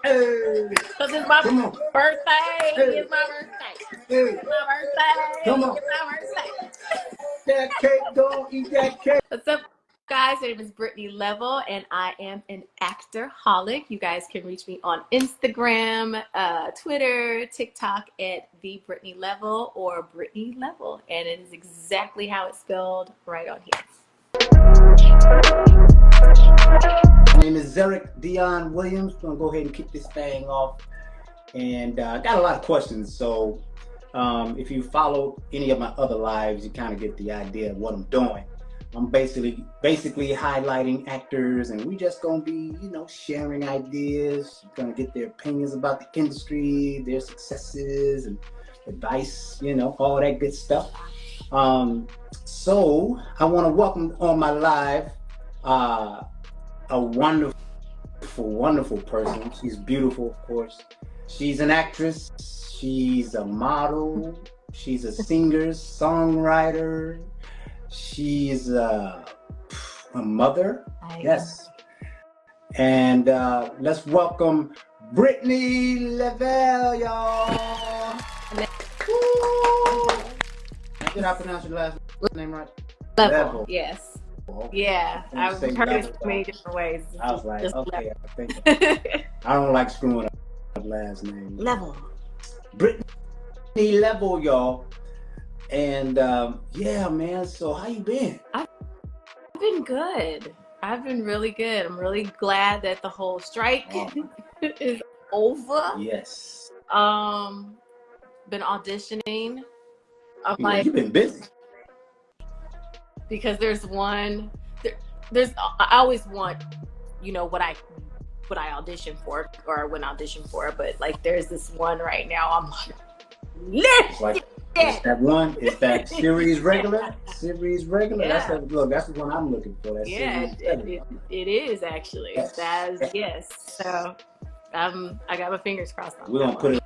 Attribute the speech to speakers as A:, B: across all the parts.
A: Hey,
B: Because it's my
A: come on.
B: birthday.
A: Hey,
B: It's my birthday.
A: hey,
B: It's my birthday.
A: come on.
B: It's my birthday.
A: That cake, go eat that cake.
B: What's up, guys? My name is Brittney Level, and I am an ActorHolic. You guys can reach me on Instagram, Twitter, TikTok at the Brittney Level or Brittney Level, and it is exactly how it's spelled right on here.
A: My name is Zeric Dion Williams. I'm gonna go ahead and kick this thing off, and I got a lot of questions. So, if you follow any of my other lives, you kind of get the idea of what I'm doing. I'm basically highlighting actors, and we just gonna be, sharing ideas. Gonna get their opinions about the industry, their successes, and advice. All that good stuff. So I want to welcome on my live a wonderful person. She's beautiful, of course. She's an actress. She's a model. She's a singer, songwriter. She's a mother. Yes. And let's welcome Brittney Level, y'all. Did I pronounce your last name right?
B: Level. Yes.
A: Okay.
B: Yeah, I've heard it many different ways.
A: I was like, okay,
B: Level.
A: I think I don't like screwing up last name.
B: Level.
A: Brittney Level, y'all. And yeah, man. So how you been?
B: I've been good. I've been really good. I'm really glad that the whole strike is over.
A: Yes.
B: Been auditioning.
A: You've been busy.
B: Because there's I always want, what I audition for or when I audition for, but like there's this one right now I'm like,
A: it's that one. It's that series regular.
B: Yeah.
A: That's the one I'm looking for. That
B: it is actually.
A: Yes.
B: Yes. So I got my fingers crossed on
A: we're gonna put it.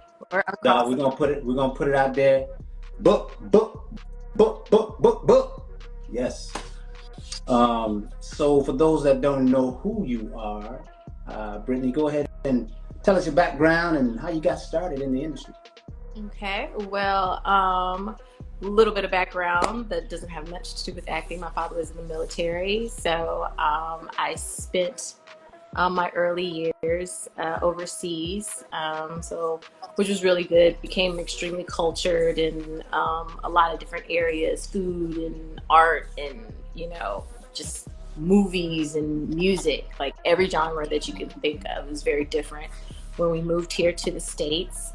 A: We're gonna put it out there. Book. Yes. So for those that don't know who you are, Brittney, go ahead and tell us your background and how you got started in the industry.
B: Okay. Well, a little bit of background that doesn't have much to do with acting. My father was in the military, so I spent my early years overseas, which was really good. Became extremely cultured in a lot of different areas, food and art and, just movies and music, like every genre that you can think of is very different when we moved here to the States.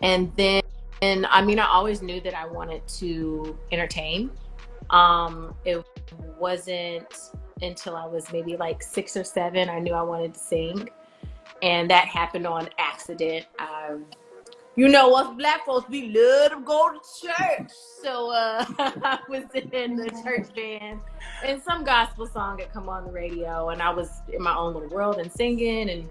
B: And then, I always knew that I wanted to entertain. It wasn't until I was maybe like 6 or 7, I knew I wanted to sing. And that happened on accident. Us black folks, we love to go to church. So I was in the church band and some gospel song had come on the radio and I was in my own little world and singing. And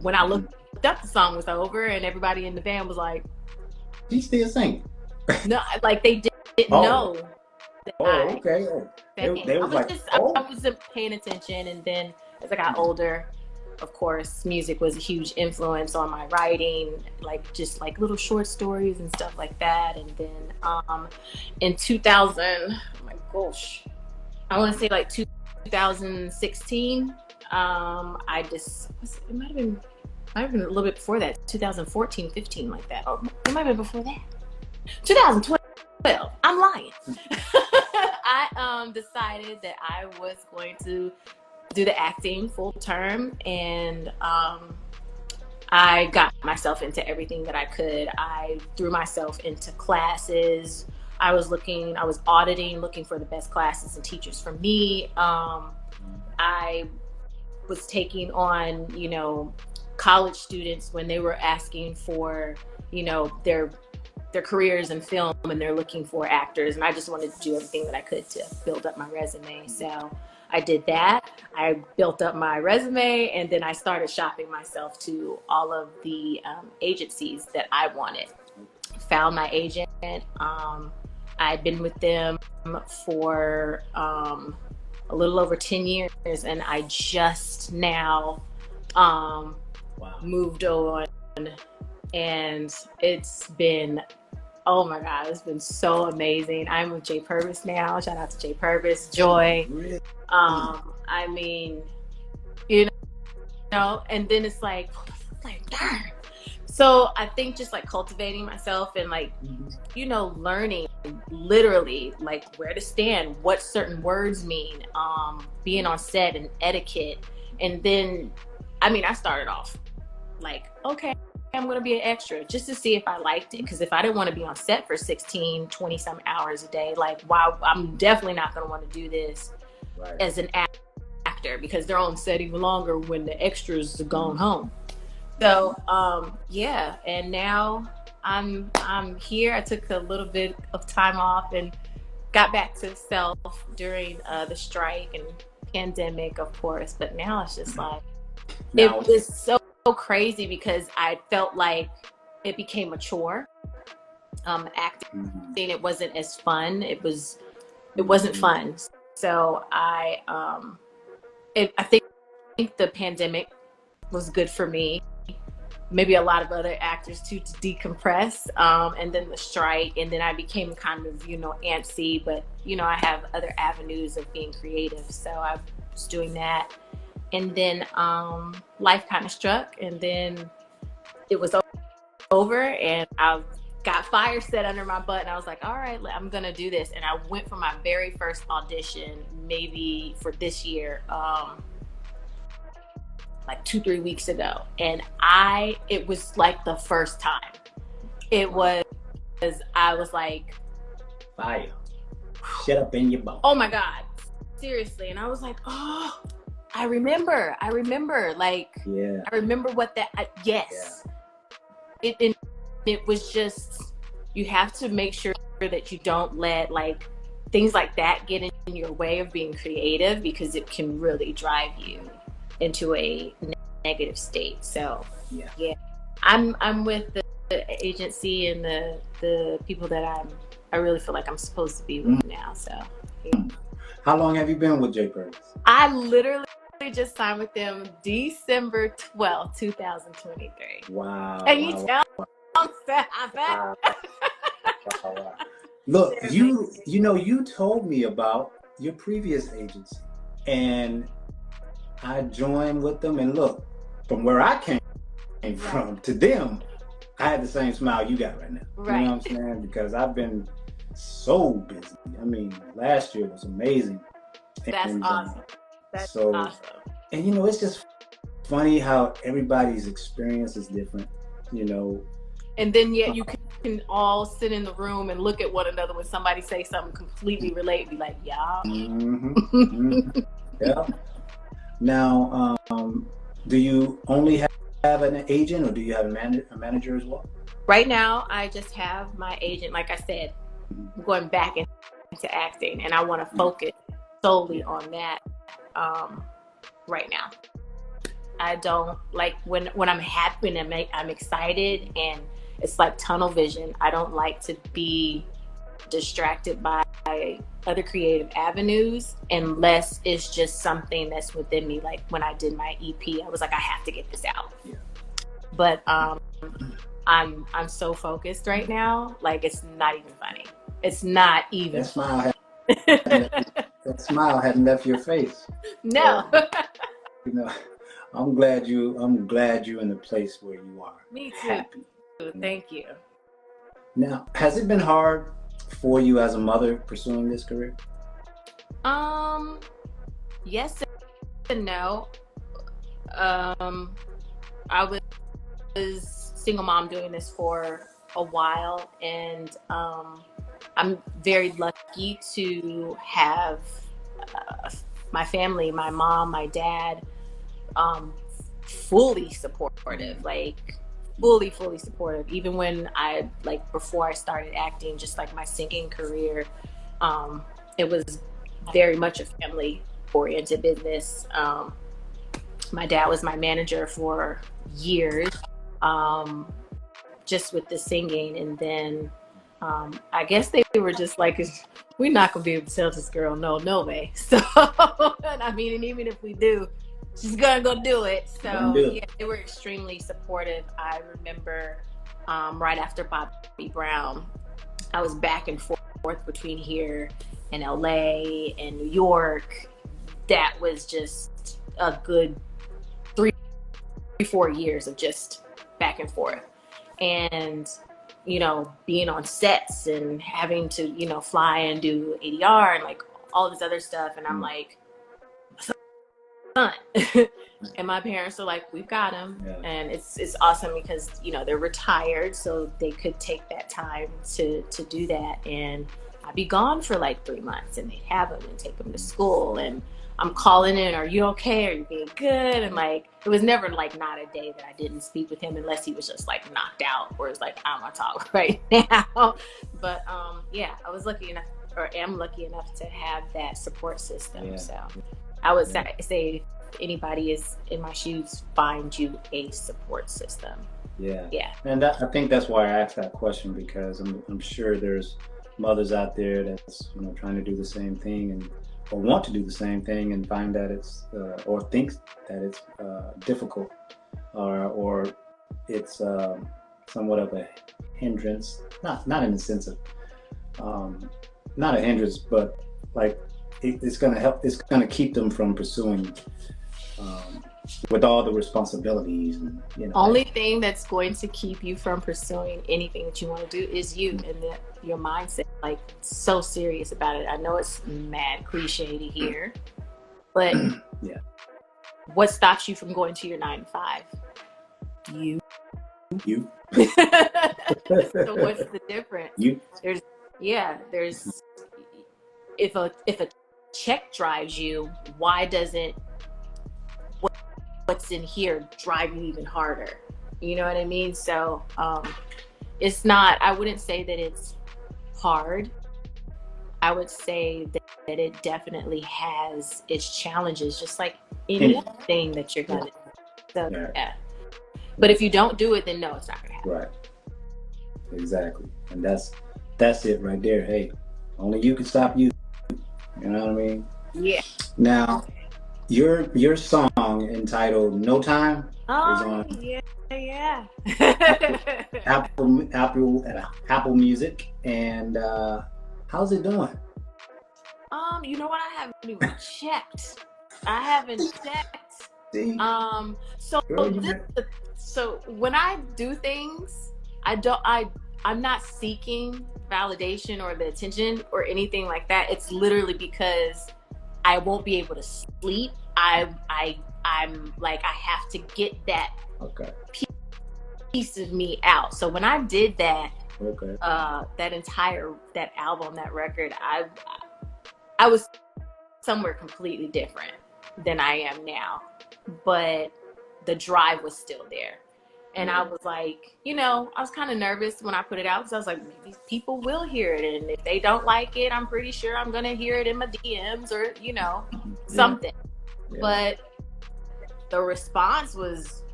B: when I looked up, the song was over and everybody in the band was like,
A: "She's still singing?"
B: No, like they didn't know.
A: Okay.
B: I wasn't paying attention. And then as I got older, of course, music was a huge influence on my writing, just little short stories and stuff like that. And then in 2000, oh my gosh, I want to say 2016, it might have been a little bit before that, 2014, 15, like that. Or it might have been before that. 2012. I'm lying. I decided that I was going to do the acting full term, and I got myself into everything that I could. I threw myself into classes. I was auditing, looking for the best classes and teachers for me. I was taking on, college students when they were asking for, their careers in film and they're looking for actors. And I just wanted to do everything that I could to build up my resume. So I did that. I built up my resume and then I started shopping myself to all of the agencies that I wanted. Found my agent. I'd been with them for a little over 10 years and I just now
A: Wow.
B: moved on, and it's been, oh my God, it's been so amazing. I'm with J Purvis now. Shout out to J Purvis, Joy.
A: Really?
B: I mean, you know, and then it's like darn. So I think just like cultivating myself and like, you know, learning literally like where to stand, what certain words mean, being on set and etiquette. And then, I mean, I started off like, okay, I'm going to be an extra just to see if I liked it. Because if I didn't want to be on set for 16, 20 some hours a day, like, wow, I'm definitely not going to want to do this as an actor, because they're on set even longer when the extras are gone home. So yeah, and now I'm here. I took a little bit of time off and got back to self during the strike and pandemic, of course. But now it's just like, it was so crazy because I felt like it became a chore. Acting, it wasn't as fun. It wasn't fun. So I think the pandemic was good for me. Maybe a lot of other actors too, to decompress, and then the strike, and then I became kind of, you know, antsy, but you know, I have other avenues of being creative, so I was doing that, and then life kind of struck, and then it was over, and I got fire set under my butt, and I was like, all right, I'm gonna do this, and I went for my very first audition, maybe for this year, like 2-3 weeks ago, and it was like the first time. I was like,
A: fire, shut up in your bone.
B: Oh my God, seriously. And I was like, oh, I remember, like,
A: yeah,
B: I remember what that, yes. Yeah. It was just, you have to make sure that you don't let like things like that get in your way of being creative, because it can really drive you into a negative state. So yeah, I'm with the agency and the people that I really feel like I'm supposed to be with now. So yeah.
A: How long have you been with J Purvis?
B: I literally just signed with them December 12th, 2023.
A: Wow.
B: Can you tell I'm sad?
A: Wow. Look, you know, you told me about your previous agency, and I joined with them, and look, from where I came from to them, I had the same smile you got right now.
B: Right.
A: You know what I'm saying? Because I've been so busy. I mean, last year was amazing.
B: That's awesome. That's awesome.
A: And you know, it's just funny how everybody's experience is different, you know.
B: And then yet you can all sit in the room and look at one another when somebody say something completely related, be like, yeah.
A: Yeah. Now, do you only have an agent, or do you have a manager as well?
B: Right now, I just have my agent. Like I said, I'm going back into acting, and I want to focus solely on that right now. I don't like when I'm happy and I'm excited, and it's like tunnel vision. I don't like to be distracted by other creative avenues unless it's just something that's within me. Like when I did my EP, I was like, I have to get this out.
A: Yeah.
B: But I'm so focused right now, like it's not even funny. It's not even.
A: That smile hadn't left your face.
B: No.
A: You know, I'm glad you're in the place where you are.
B: Me too.
A: Happy.
B: Thank you.
A: Now, has it been hard for you as a mother pursuing this career?
B: Yes and no. I was single mom doing this for a while, and I'm very lucky to have my family, my mom, my dad, fully supportive, like fully supportive. Even when before I started acting, just like my singing career, it was very much a family oriented business. My dad was my manager for years, just with the singing. And then I guess they were just like, we're not gonna be able to tell this girl no way. So, I mean, and even if we do, she's gonna go do it. So
A: do it.
B: yeah, they were extremely supportive. I remember right after Bobby Brown, I was back and forth between here and LA and New York. That was just a good 3-4 years of just back and forth. And, you know, being on sets and having to, you know, fly and do ADR and like all this other stuff. And I'm like, son. And my parents are like, we've got him. Yeah. And it's awesome because, you know, they're retired, so they could take that time to do that. And I'd be gone for like 3 months and they'd have him and take him to school. And I'm calling in, are you okay? Are you being good? And like, it was never like not a day that I didn't speak with him unless he was just like knocked out or it's like, I don't want to talk right now. But yeah, I was lucky enough, or am lucky enough to have that support system. Yeah. So I would say if anybody is in my shoes, find you a support system.
A: Yeah.
B: Yeah.
A: And I think that's why I asked that question, because I'm sure there's mothers out there that's, you know, trying to do the same thing and or want to do the same thing and find that it's or thinks that it's difficult or it's somewhat of a hindrance, not in the sense of not a hindrance, but like it's going to help, it's going to keep them from pursuing with all the responsibilities and, you know.
B: Only thing that's going to keep you from pursuing anything that you want to do is you and your mindset, like so serious about it. I know it's mad cliche to hear, but
A: yeah.
B: What stops you from going to your 9 to 5? You. So what's the difference? There's if a check drives you, why doesn't what's in here drive you even harder? You know what I mean? So it's not, I wouldn't say that it's hard. I would say that it definitely has its challenges, just like anything that you're gonna do. So yeah. But if you don't do it, then no, it's not gonna happen.
A: Right. Exactly. And that's it right there. Hey, only you can stop you. You know what I mean?
B: Yeah.
A: Now, your song entitled "No Time" is on Apple Music, and how's it doing?
B: You know what? I haven't even checked. I haven't checked.
A: See?
B: So when I do things, I'm not seeking validation or the attention or anything like that. It's literally because I won't be able to sleep. I'm like, I have to get that piece of me out. So when I did that, that album, that record, I was somewhere completely different than I am now, but the drive was still there. And I was like, you know, I was kind of nervous when I put it out because I was like, maybe people will hear it. And if they don't like it, I'm pretty sure I'm going to hear it in my DMs or, you know, something. Yeah. But the response was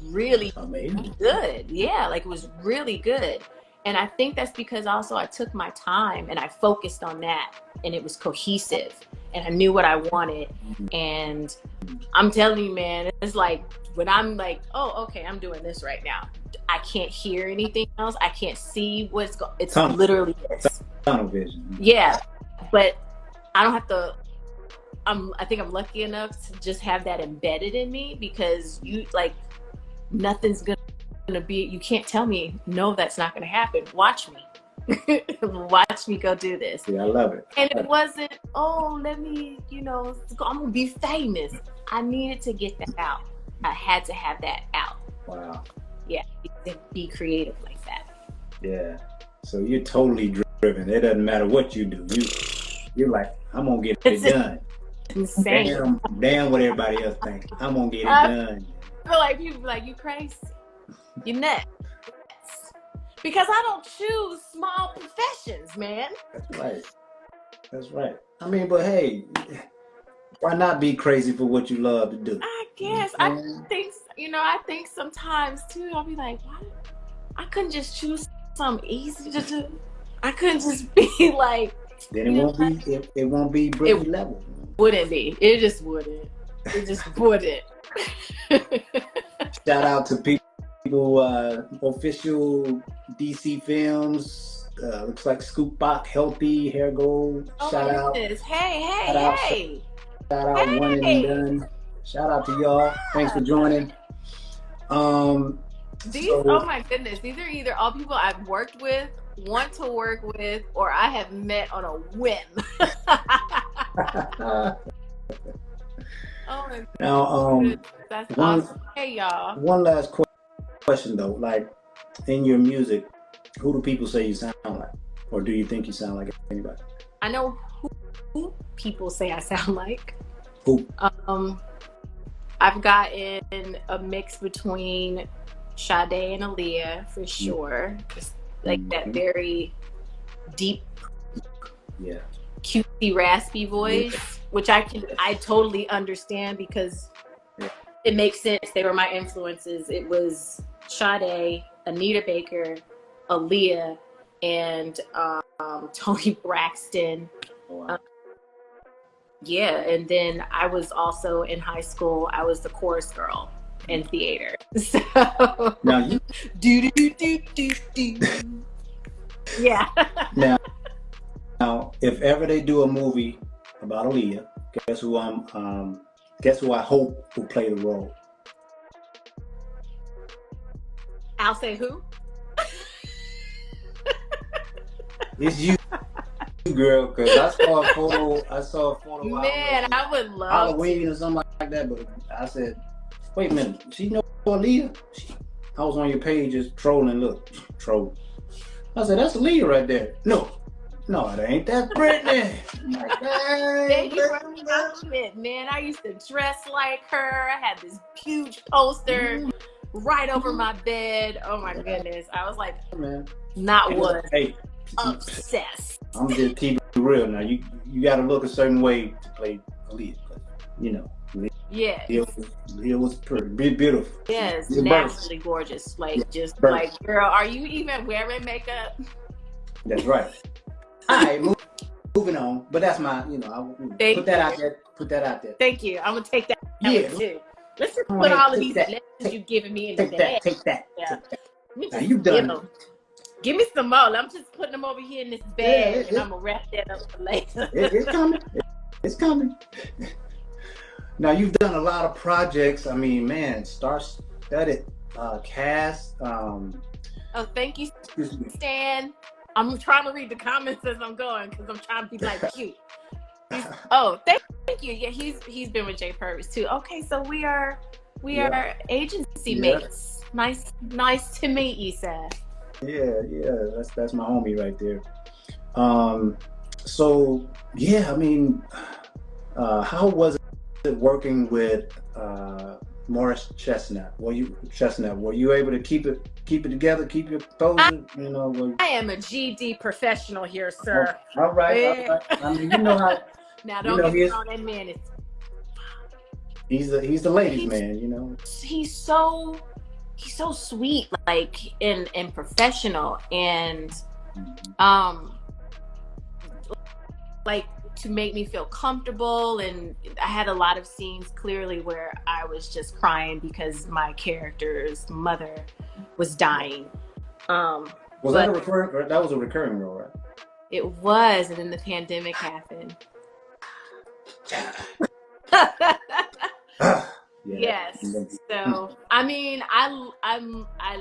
B: really good. Yeah, like it was really good. And I think that's because also I took my time and I focused on that and it was cohesive and I knew what I wanted. And I'm telling you, man, it's like, when I'm like, oh, okay, I'm doing this right now, I can't hear anything else. I can't see what's going. It's literally this.
A: Tunnel vision.
B: Yeah, but I don't have to. I think I'm lucky enough to just have that embedded in me because nothing's gonna be. You can't tell me no, that's not gonna happen. Watch me. Watch me go do this.
A: Yeah, I love it.
B: And it wasn't, oh, let me, you know, I'm gonna be famous. I needed to get that out. I had to have that out.
A: Wow.
B: Yeah, be creative like that.
A: Yeah. So you're totally driven. It doesn't matter what you do. You're like, I'm gonna get it done.
B: Insane.
A: Damn what everybody else thinks. I'm gonna get it done.
B: I feel like people like, you crazy. You're nuts. Because I don't choose small professions, man.
A: That's right. That's right. I mean, but hey, why not be crazy for what you love to do?
B: I guess. I think sometimes too, I'll be like, why? I couldn't just choose something easy to do. I couldn't just be like.
A: Then it won't be Brittney level.
B: Wouldn't be. It just wouldn't. It just wouldn't.
A: Shout out to people, official DC films. Looks like Scoop Bach, Healthy, Hair Gold.
B: Oh
A: Shout
B: my
A: out.
B: goodness. Hey,
A: Shout out.
B: hey,
A: Shout out, One and Done. Shout out to y'all. Thanks for joining.
B: Oh my goodness. These are either all people I've worked with, want to work with, or I have met on a whim. Oh my
A: Now,
B: that's awesome. Hey y'all.
A: One last question though, like in your music, who do people say you sound like, or do you think you sound like anybody?
B: I know who people say I sound like.
A: Who?
B: I've gotten a mix between Sade and Aaliyah for sure. Just like that very deep, cutesy, raspy voice, which I totally understand because it makes sense. They were my influences. It was Sade, Anita Baker, Aaliyah, and Toni Braxton.
A: Wow.
B: And then I was also in high school. I was the chorus girl in theater. So
A: now you
B: yeah.
A: Now, if ever they do a movie about Aaliyah, guess who I hope will play the role?
B: I'll say who?
A: It's you, girl, because I saw a photo.
B: Man, I would love
A: Halloween or something like that. But I said, wait a minute, she know Aaliyah? I was on your page just trolling. Look, troll. I said, that's Aaliyah right there. No, it ain't. That's Brittney.
B: Thank you for the compliment, man. I used to dress like her. I had this huge poster right over my bed. Oh my goodness. I was like, obsessed.
A: I'm just keeping it real now. You got to look a certain way to play Aaliyah. You know.
B: Yeah.
A: It was pretty beautiful.
B: Yes, naturally gorgeous. Like like, girl, are you even wearing makeup?
A: That's right. All right, moving on. But that's my, put that out there.
B: Thank you. I'm gonna take that one too. Let's just put all of these lessons you've given me in the bag.
A: Take that.
B: Yeah.
A: Now you've done it.
B: Give me some more. I'm just putting them over here in this bag, and I'm gonna wrap that up for later.
A: It's coming. It's coming. Now you've done a lot of projects. I mean, man, star-studded cast.
B: Oh, thank you, Stan. I'm trying to read the comments as I'm going because I'm trying to be like cute. Thank you. Yeah, he's been with Jay Purvis too. Okay, so we are agency mates. Nice to meet you, sir.
A: Yeah, that's my homie right there. So yeah, I mean, how was it working with Morris Chestnut? Were you able to keep it together, keep your composure?
B: I am a GD professional here, sir.
A: All right. I mean, you know how.
B: Now don't get me on that man.
A: He's the ladies' man,
B: He's so sweet, like and professional, and like to make me feel comfortable. And I had a lot of scenes clearly where I was just crying because my character's mother was dying.
A: That was a recurring role, right?
B: It was, and then the pandemic happened. Yes. So I mean, I'm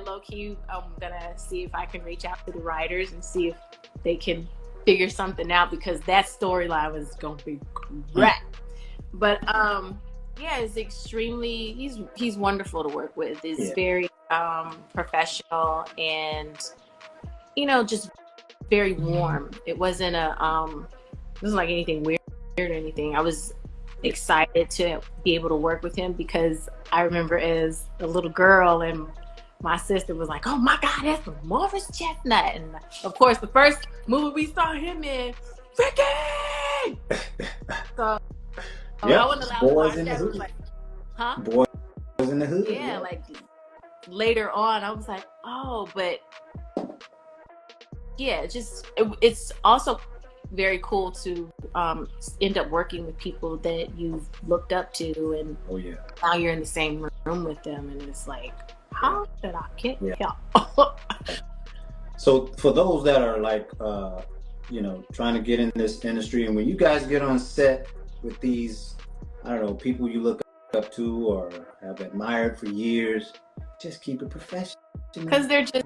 B: low key. I'm gonna see if I can reach out to the writers and see if they can figure something out, because that storyline was gonna be great. But it's extremely. He's wonderful to work with. He's very professional and just very warm. It wasn't like anything weird or anything. I was excited to be able to work with him because I remember as a little girl and my sister was like, oh my God, that's Morris Chestnut. And of course, the first movie we saw him in, Ricky! So I wasn't allowed to watch that. I was like, huh?
A: Boys in the Hood.
B: Yeah, like later on, I was like, oh, but yeah, it's also very cool to end up working with people that you've looked up to, and now you're in the same room with them, and it's like, how did I get here?
A: So for those that are like, trying to get in this industry, and when you guys get on set with these, I don't know, people you look up to or have admired for years, just keep it professional.
B: Because they're just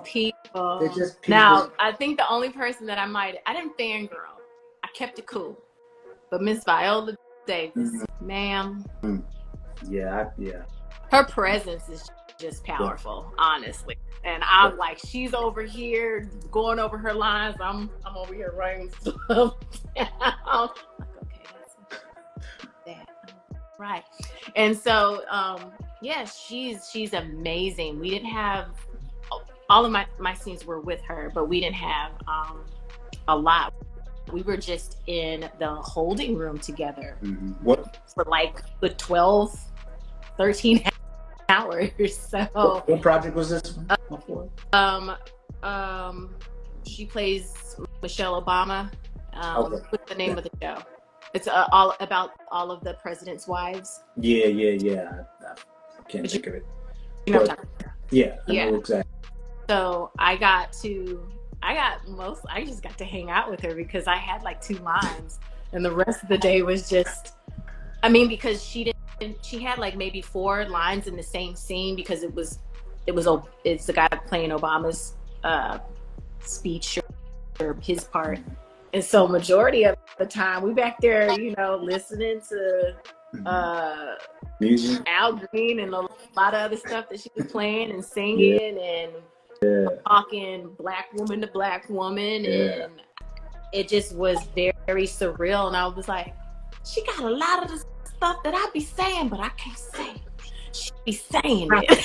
B: people.
A: They're just people.
B: Now, I think the only person that I didn't fangirl. I kept it cool. But Miss Viola Davis, ma'am.
A: Yeah.
B: Her presence is just powerful, honestly. And I'm like, she's over here going over her lines. I'm over here writing stuff. I'm like, okay, that's that. Right. And so, she's amazing. We didn't have, all of my scenes were with her, but we didn't have a lot. We were just in the holding room together for like the 12, 13 hours. So
A: what project was this for?
B: She plays Michelle Obama. What's the name of the show? It's all about all of the president's wives.
A: Yeah. I can't think of it.
B: You know what I'm talking about.
A: Yeah, I know exactly.
B: So I just got to hang out with her because I had like 2 lines, and the rest of the day was just, because she had like maybe 4 lines in the same scene, because it's the guy playing Obama's speech or his part. And so majority of the time we back there, listening to
A: music,
B: Al Green, and a lot of other stuff that she was playing and singing and talking black woman to black woman. And it just was very, very surreal. And I was like, she got a lot of the stuff that I be saying, but I can't say it. She be saying it.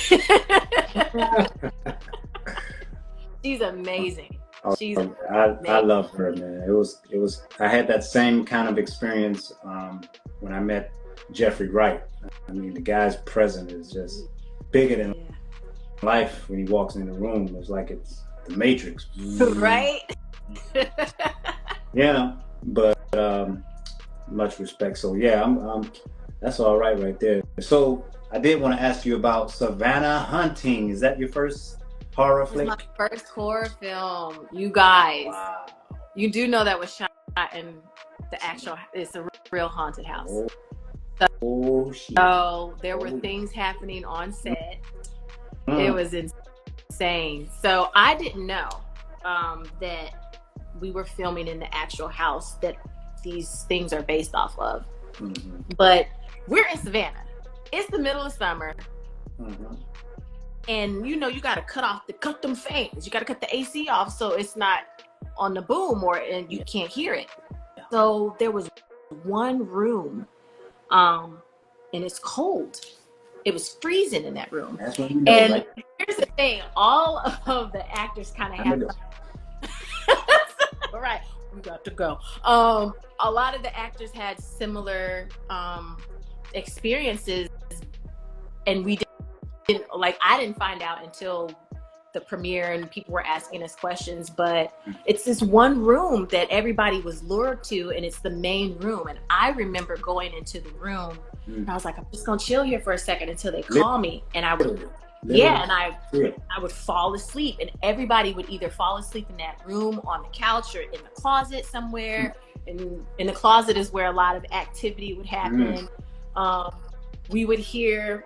B: She's amazing.
A: I love her, man. It was. I had that same kind of experience when I met Jeffrey Wright. The guy's presence is just bigger than life. When he walks in the room, it's like it's the Matrix.
B: Right?
A: Yeah, but much respect. So I'm that's all right there. So I did want to ask you about Savannah Hunting. Is that your first horror flick?
B: My first horror film, you guys.
A: Wow.
B: You do know that was shot in it's a real haunted house. So there were things happening on set. It was insane. So I didn't know that we were filming in the actual house that these things are based off of. But we're in Savannah. It's the middle of summer. And you got to cut them fans. You got to cut the AC off so it's not on the boom and you can't hear it. So there was one room, and it's cold. It was freezing in that room.
A: That's what you know,
B: and
A: right?
B: Here's the thing: all of the actors kind of have. Right, we got to go. A lot of the actors had similar experiences, and we didn't. I didn't find out until the premiere and people were asking us questions, but it's this one room that everybody was lured to, and it's the main room. And I remember going into the room and I was like, I'm just gonna chill here for a second until they call me. And I would I would fall asleep, and everybody would either fall asleep in that room, on the couch, or in the closet somewhere. And in the closet is where a lot of activity would happen. They would hear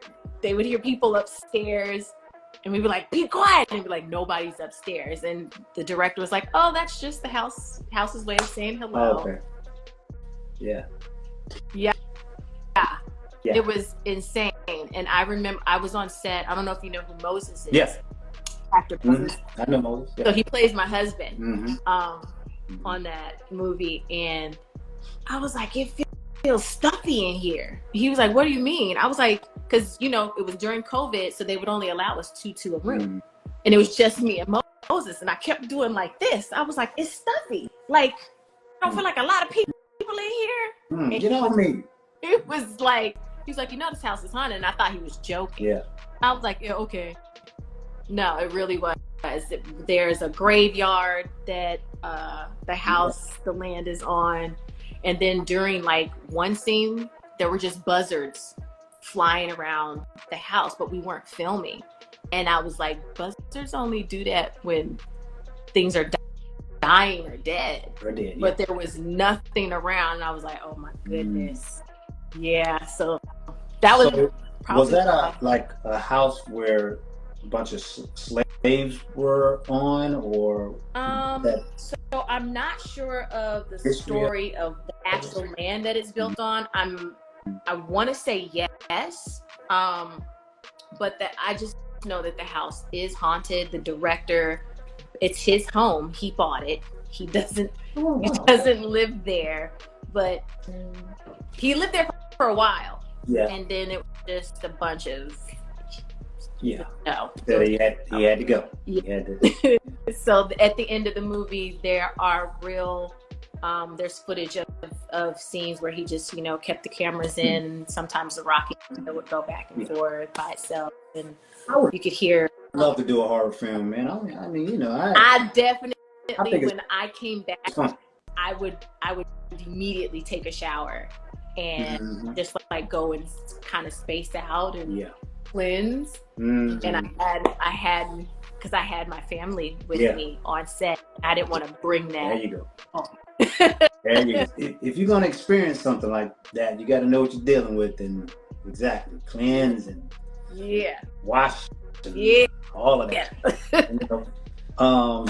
B: people upstairs, and we'd be like, be quiet, and we'd be like, nobody's upstairs. And the director was like, oh, that's just the house's way of saying hello.
A: Okay. Yeah.
B: It was insane. And I remember I was on set. I don't know if you know who Moses is.
A: Yes.
B: Actor Moses.
A: I know Moses. Yeah.
B: So he plays my husband on that movie. And I was like, it feels stuffy in here. He was like, what do you mean? I was like, because, it was during COVID, so they would only allow us two to a room. And it was just me and Moses. And I kept doing like this. I was like, it's stuffy. Like, I don't feel like a lot of people in here.
A: Get on me.
B: It was like, he was like, this house is haunted. And I thought he was joking.
A: Yeah.
B: I was like, yeah, okay. No, it really was. There's a graveyard that the house the land is on. And then during like one scene, there were just buzzards flying around the house, but we weren't filming. And I was like, buzzards only do that when things are dying or dead. But there was nothing around. And I was like, oh my goodness. Yeah. So that was probably.
A: Was that like a house where a bunch of slaves were on, or?
B: So I'm not sure of the story of the actual land that it's built on. I want to say yes, but that I just know that the house is haunted. The director, it's his home. He bought it. He doesn't live there, but he lived there for a while.
A: Yeah.
B: And then it was just a bunch of
A: no. So he had to go.
B: Yeah.
A: He had to.
B: So at the end of the movie, there are real. There's footage of scenes where he just, kept the cameras in. And sometimes the Rocky would go back and forth by itself, and you could hear.
A: I'd love to do a horror film, man. I mean,
B: I definitely, when I came back, I would immediately take a shower and just like go and kind of space out and cleanse. And I had because I had my family with me on set. I didn't want to bring that.
A: There you go. There you go. If you're gonna experience something like that, you got to know what you're dealing with, and cleanse and wash, and all of that. Wow.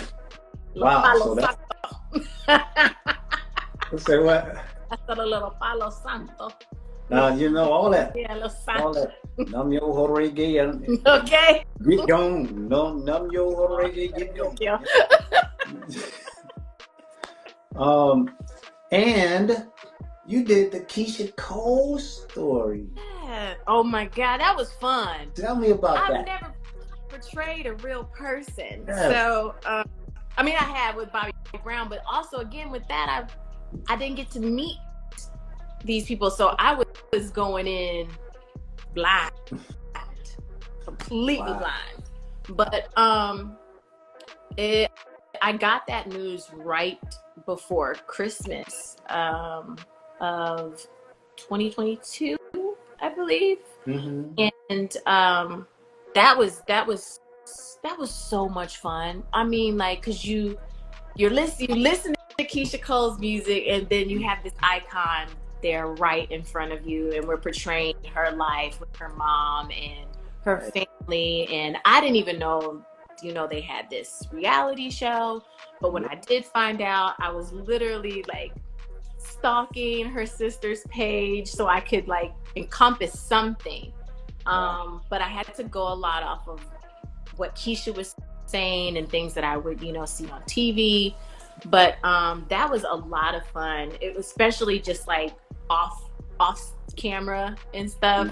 A: So that. Say what?
B: I said a little palo santo.
A: All that.
B: Yeah, a little santo.
A: All that. Nam yo horege.
B: Okay.
A: Get gone. No, nam yo horege. Get gone. And you did the Keisha Cole story.
B: Yeah. Oh my God, that was fun.
A: Tell me about that.
B: I've never portrayed a real person. Yes. So, I mean, I have with Bobby Brown, but also again with that, I didn't get to meet these people, so I was going in blind, completely blind. But I got that news right before Christmas of 2022, I believe, and that was so much fun. I mean, like, cause you listen to Keisha Cole's music, and then you have this icon there right in front of you, and we're portraying her life with her mom and her family. And I didn't even know, they had this reality show. But when I did find out, I was literally like stalking her sister's page so I could like encompass something. But I had to go a lot off of what Keisha was saying and things that I would, see on TV. But that was a lot of fun. It was especially just like off camera and stuff.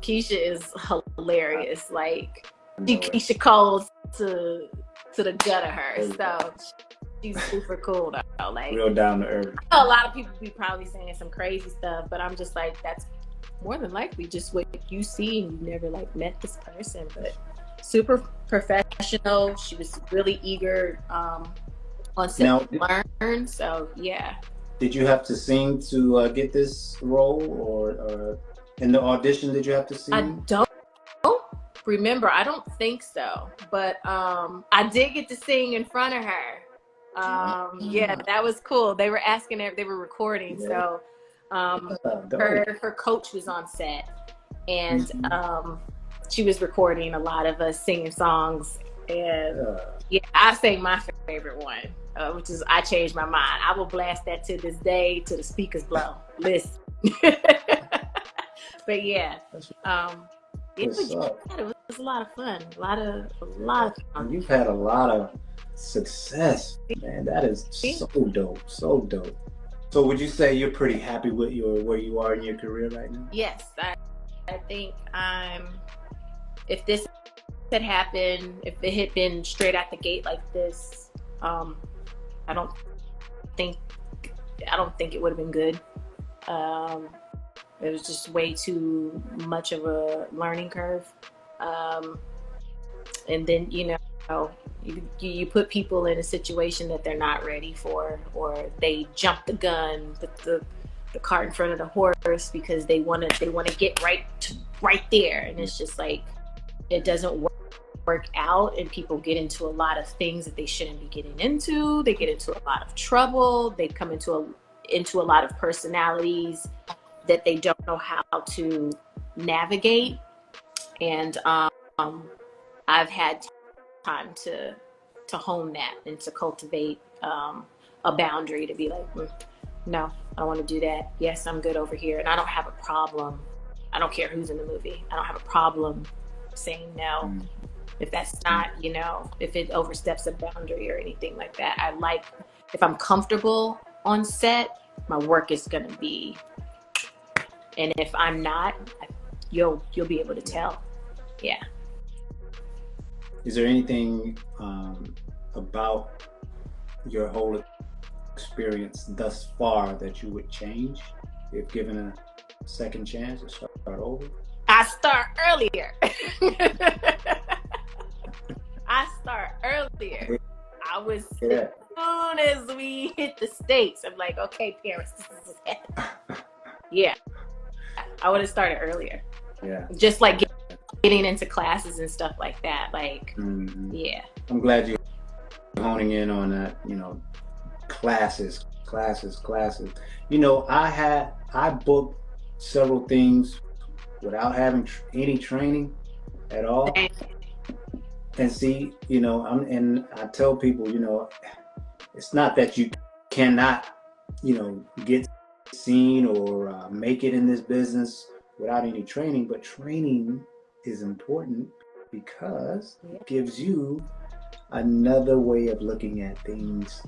B: Keisha is hilarious. Like Keisha Cole to the gut of her. So she's super cool though. Like
A: real down to earth.
B: A lot of people be probably saying some crazy stuff, but I'm just like, that's more than likely just what you see, and you never like met this person. But super professional. She was really eager on set to learn. So yeah. Did
A: you have to sing to get this role, or in the audition did you have to sing?
B: I don't remember. I don't think so. But I did get to sing in front of her. Yeah, that was cool. They were asking her, they were recording. So her coach was on set, and she was recording a lot of us singing songs. And I sang my favorite one, which is "I Changed My Mind." I will blast that to this day till the speakers blow. Listen. But yeah, it was a lot of fun. A lot of fun.
A: You've had a lot of success, man. That is so dope. So dope. So would you say you're pretty happy with where you are in your career right now?
B: Yes, I think if this had happened, if it had been straight out the gate like this, I don't think it would have been good. It was just way too much of a learning curve. And then, You put people in a situation that they're not ready for, or they jump the gun, put the cart in front of the horse because they want to get right there, and it's just like it doesn't work out, and people get into a lot of things that they shouldn't be getting into. They get into a lot of trouble. They come into a lot of personalities that they don't know how to navigate. And I've had time to hone that and to cultivate a boundary, to be like, no, I don't want to do that. Yes, I'm good over here. And I don't have a problem. I don't care who's in the movie. I don't have a problem saying no. If that's not, if it oversteps a boundary or anything like that. If I'm comfortable on set, my work is going to be, and if I'm not, you'll be able to tell. Yeah.
A: Is there anything about your whole experience thus far that you would change if given a second chance to start over?
B: I start earlier. I was, as soon as we hit the States, I'm like, okay, parents, this is happening. Yeah. I would have started earlier.
A: Yeah.
B: Just like getting into classes and stuff like that. Like, yeah.
A: I'm glad you're honing in on that, classes. I booked several things without having any training at all. And see, I tell people, it's not that you cannot, get seen or make it in this business without any training, but training is important because it gives you another way of looking at things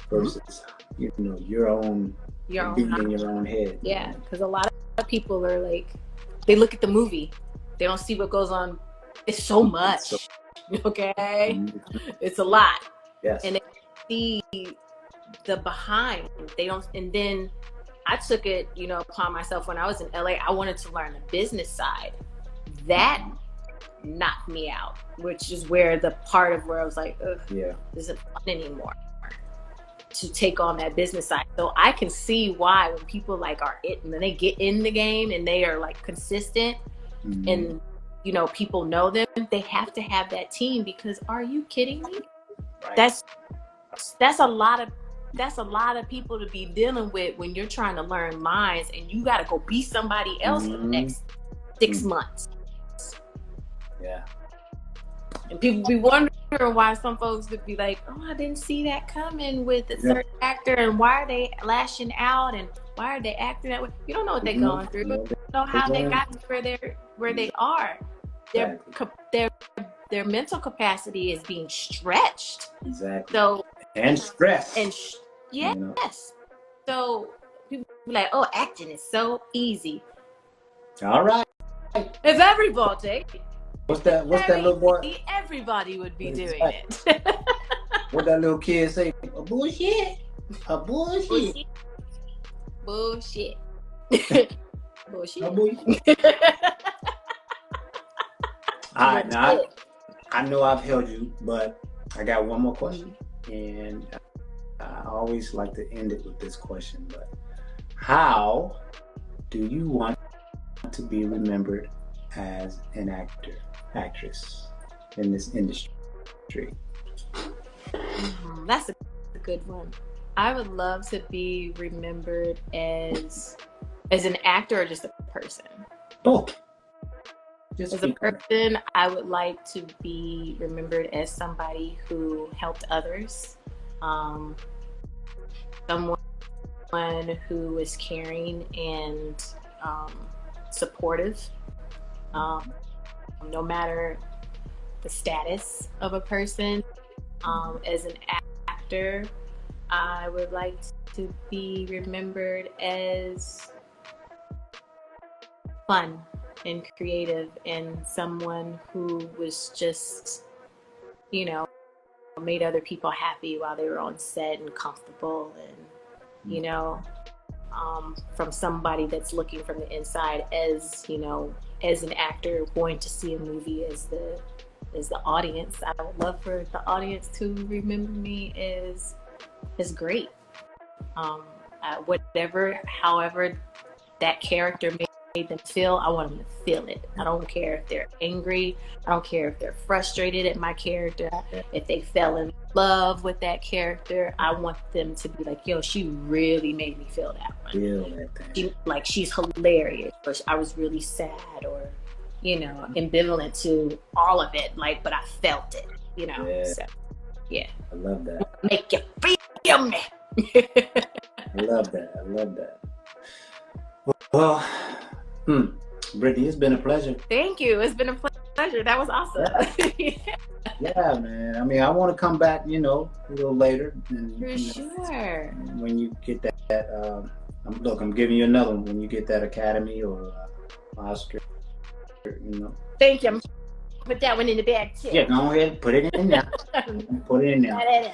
A: versus, your own being in your own head.
B: Yeah, because a lot of people are like, they look at the movie, they don't see what goes on. It's so much. Okay, it's a lot.
A: Yes.
B: And they see the behind. They don't. And then I took it, upon myself when I was in LA. I wanted to learn the business side. That knocked me out, which is where the part of where I was like, ugh, this isn't fun anymore. To take on that business side. So I can see why when people are it, and then they get in the game and they are consistent, and people know them, they have to have that team, because are you kidding me?
A: Right.
B: That's a lot of people to be dealing with when you're trying to learn lines, and you got to go be somebody else for the next 6 months.
A: Yeah.
B: And people be wondering why some folks would be like, oh, I didn't see that coming with a certain actor, and why are they lashing out, and why are they acting that way? You don't know what they're going through. You don't know how they got to where they are. Their mental capacity is being stretched.
A: Exactly.
B: So
A: and stress.
B: And yes. So people be like, oh, acting is so easy.
A: All right.
B: If everybody.
A: What's that little boy?
B: Everybody would be doing it.
A: What that little kid say? A bullshit.
B: Bullshit.
A: Bullshit. All right, now I know I've held you, but I got one more question, and I always like to end it with this question. But how do you want to be remembered as an actress in this industry?
B: That's a good one. I would love to be remembered as an actor or just a person.
A: Both.
B: As a person, I would like to be remembered as somebody who helped others, someone who was caring and supportive, no matter the status of a person. As an actor, I would like to be remembered as fun and creative, and someone who was just, made other people happy while they were on set and comfortable, and from somebody that's looking from the inside as an actor going to see a movie as is the audience. I would love for the audience to remember me as great. However that character made them feel, I want them to feel it. I don't care if they're angry. I don't care if they're frustrated at my character. If they fell in love with that character, I want them to be like, yo, she really made me feel that one. She's hilarious, or I was really sad, or, you know, ambivalent to all of it, like, but I felt it, you know. So yeah,
A: I love that.
B: Make you feel me.
A: I love that. Well, Brittney, it's been a pleasure.
B: Thank you. It's been a pleasure. That was awesome.
A: Yeah, man. I mean, I want to come back, you know, a little later. And,
B: for sure.
A: When you get that, I'm giving you another one when you get that Academy or Oscar, you know.
B: Thank you. Put that one in the bag too.
A: Yeah, go ahead. Put it in there. Put it in there.